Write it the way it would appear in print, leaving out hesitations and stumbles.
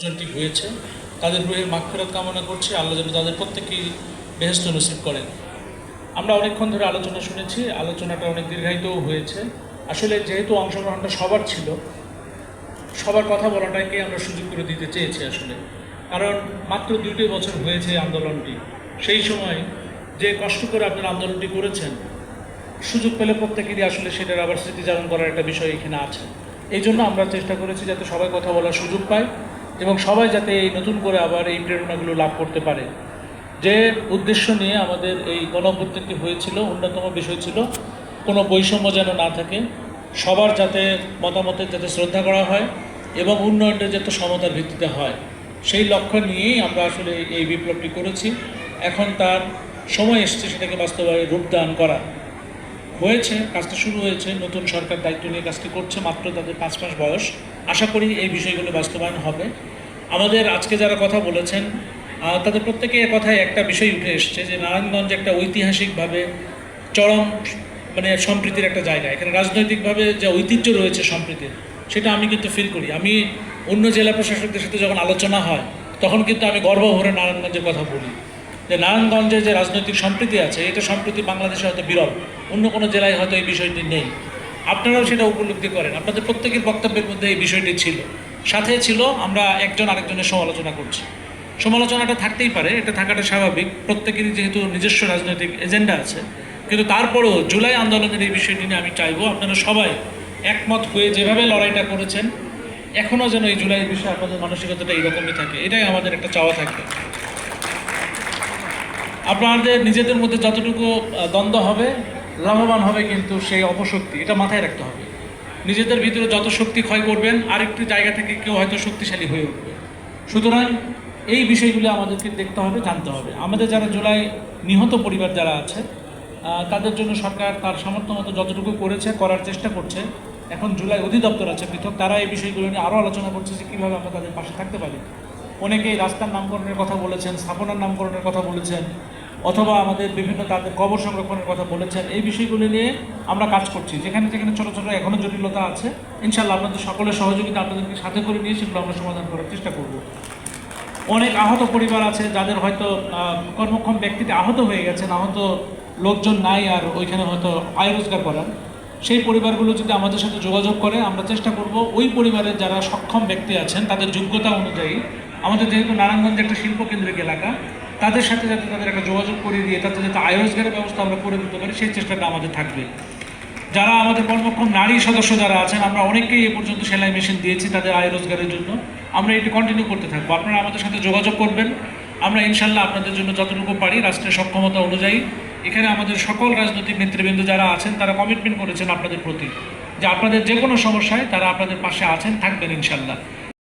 জনটি হয়েছে তাদের রুহের মাগফিরাত কামনা করছি। আল্লাহ যেন তাদের প্রত্যেকেই বেহেশত নসিব করেন। আমরা অনেকক্ষণ ধরে আলোচনা শুনেছি, আলোচনাটা অনেক দীর্ঘায়িতও হয়েছে। আসলে যেহেতু অংশগ্রহণটা সবার ছিল, সবার কথা বলাটাকে আমরা সুযোগ করে দিতে চেয়েছি আসলে। কারণ মাত্র 2টি বছর হয়েছে আন্দোলনটি, সেই সময় যে কষ্ট করে আপনারা আন্দোলনটি করেছেন, সুযোগ পেলে প্রত্যেকেরই আসলে সেটার আবার স্মৃতিচারণ করার একটা বিষয় এখানে আছে। এই জন্য আমরা চেষ্টা করেছি যাতে সবাই কথা বলার সুযোগ পায় এবং সবাই যাতে এই নতুন করে আবার এই প্রেরণাগুলো লাভ করতে পারে। যে উদ্দেশ্য নিয়ে আমাদের এই গণঅভ্যুত্থানটি হয়েছিল, অন্যতম বিষয় ছিল কোনো বৈষম্য যেন না থাকে, সবার যাতে মতামতের যাতে শ্রদ্ধা করা হয় এবং উন্নয়নটা যাতে সমতার ভিত্তিতে হয়, সেই লক্ষ্য নিয়েই আমরা আসলে এই বিপ্লবটি করেছি। এখন তার সময় এসেছে সেটাকে বাস্তবায়নে রূপদান করা হয়েছে। কাজটা শুরু হয়েছে, নতুন সরকার দায়িত্ব নিয়ে কাজটি করছে, মাত্র তাদের 5 মাস বয়স। আশা করি এই বিষয়গুলো বাস্তবায়ন হবে। আমাদের আজকে যারা কথা বলেছেন তাদের প্রত্যেকের কথায় একটা বিষয় উঠে এসছে যে নারায়ণগঞ্জ একটা ঐতিহাসিকভাবে চরম সম্প্রীতির একটা জায়গা। এখানে রাজনৈতিকভাবে যে ঐতিহ্য রয়েছে সম্প্রীতির, সেটা আমি কিন্তু ফিল করি। আমি অন্য জেলা প্রশাসকদের সাথে যখন আলোচনা হয় তখন কিন্তু আমি গর্ব ভরে নারায়ণগঞ্জের কথা বলি যে নারায়ণগঞ্জে যে রাজনৈতিক সম্প্রীতি আছে, এটা সম্প্রীতি বাংলাদেশে হয়তো বিরল, অন্য কোনো জেলায় হয়তো এই বিষয়টি নেই। আপনারাও সেটা উপলব্ধি করেন, আপনাদের প্রত্যেকের বক্তব্যের মধ্যে এই বিষয়টি ছিল। সাথে ছিল আমরা একজন আরেকজনের সমালোচনা করছি, সমালোচনাটা থাকতেই পারে, এটা থাকাটা স্বাভাবিক, প্রত্যেকেরই যেহেতু নিজস্ব রাজনৈতিক এজেন্ডা আছে। কিন্তু তারপরেও জুলাই আন্দোলনের এই বিষয়টি নিয়ে আমি চাইবো আপনারা সবাই একমত হয়ে যেভাবে লড়াইটা করেছেন, এখনও যেন এই জুলাইয়ের বিষয়ে আপনাদের মানসিকতাটা এইরকমই থাকে, এটাই আমাদের একটা চাওয়া থাকে। আপনাদের নিজেদের মধ্যে যতটুকু দ্বন্দ্ব হবে, লাভবান হবে কিন্তু সেই অপশক্তি, এটা মাথায় রাখতে হবে। নিজেদের ভিতরে যত শক্তি ক্ষয় করবেন, আরেকটি জায়গা থেকে কেউ হয়তো শক্তিশালী হয়ে উঠবে। সুতরাং এই বিষয়গুলো আমাদেরকে দেখতে হবে, জানতে হবে। আমাদের যারা জুলাই নিহত পরিবার যারা আছে, তাদের জন্য সরকার তার সামর্থ্য মতো যতটুকু করেছে, করার চেষ্টা করছে। এখন জুলাই অধিদপ্তর আছে পৃথক, তারা এই বিষয়গুলো নিয়ে আরও আলোচনা করছে যে কীভাবে আমরা তাদের পাশে থাকতে পারি। অনেকেই রাস্তার নামকরণের কথা বলেছেন, স্থাপনার নামকরণের কথা বলেছেন, অথবা আমাদের বিভিন্ন তাদের কবর সংরক্ষণের কথা বলেছেন। এই বিষয়গুলি নিয়ে আমরা কাজ করছি। যেখানে যেখানে ছোটো ছোটো এখনও জটিলতা আছে, ইনশাআল্লাহ আপনাদের সকলের সহযোগিতা আপনাদেরকে সাথে করে নিয়ে সেগুলো আমরা সমাধান করার চেষ্টা করব। অনেক আহত পরিবার আছে যাদের হয়তো কর্মক্ষম ব্যক্তিতে আহত হয়ে গেছেন, আহত লোকজন নাই আর ওইখানে হয়তো আয় রোজগার করার। সেই পরিবারগুলো যদি আমাদের সাথে যোগাযোগ করে, আমরা চেষ্টা করব ওই পরিবারের যারা সক্ষম ব্যক্তি আছেন তাদের যোগ্যতা অনুযায়ী, আমাদের যেহেতু নারায়ণগঞ্জ একটা শিল্পকেন্দ্রিক এলাকা, তাদের সাথে যাতে তাদের একটা যোগাযোগ করে দিয়ে তাদের যাতে আয় রোজগারের ব্যবস্থা আমরা করে দিতে পারি, সেই চেষ্টাটা আমাদের থাকবে। যারা আমাদের কর্মক্ষম নারী সদস্য যারা আছেন, আমরা অনেককেই এ পর্যন্ত সেলাই মেশিন দিয়েছি তাদের আয় রোজগারের জন্য। আমরা এটি কন্টিনিউ করতে থাকবো। আপনারা আমাদের সাথে যোগাযোগ করবেন, আমরা ইনশাল্লাহ আপনাদের জন্য যতটুকু পারি রাষ্ট্রের সক্ষমতা অনুযায়ী। এখানে আমাদের সকল রাজনৈতিক নেতৃবৃন্দ যারা আছেন তারা কমিটমেন্ট করেছেন আপনাদের প্রতি যে আপনাদের যে কোনো সমস্যায় তারা আপনাদের পাশে আছেন, থাকবেন ইনশাল্লাহ।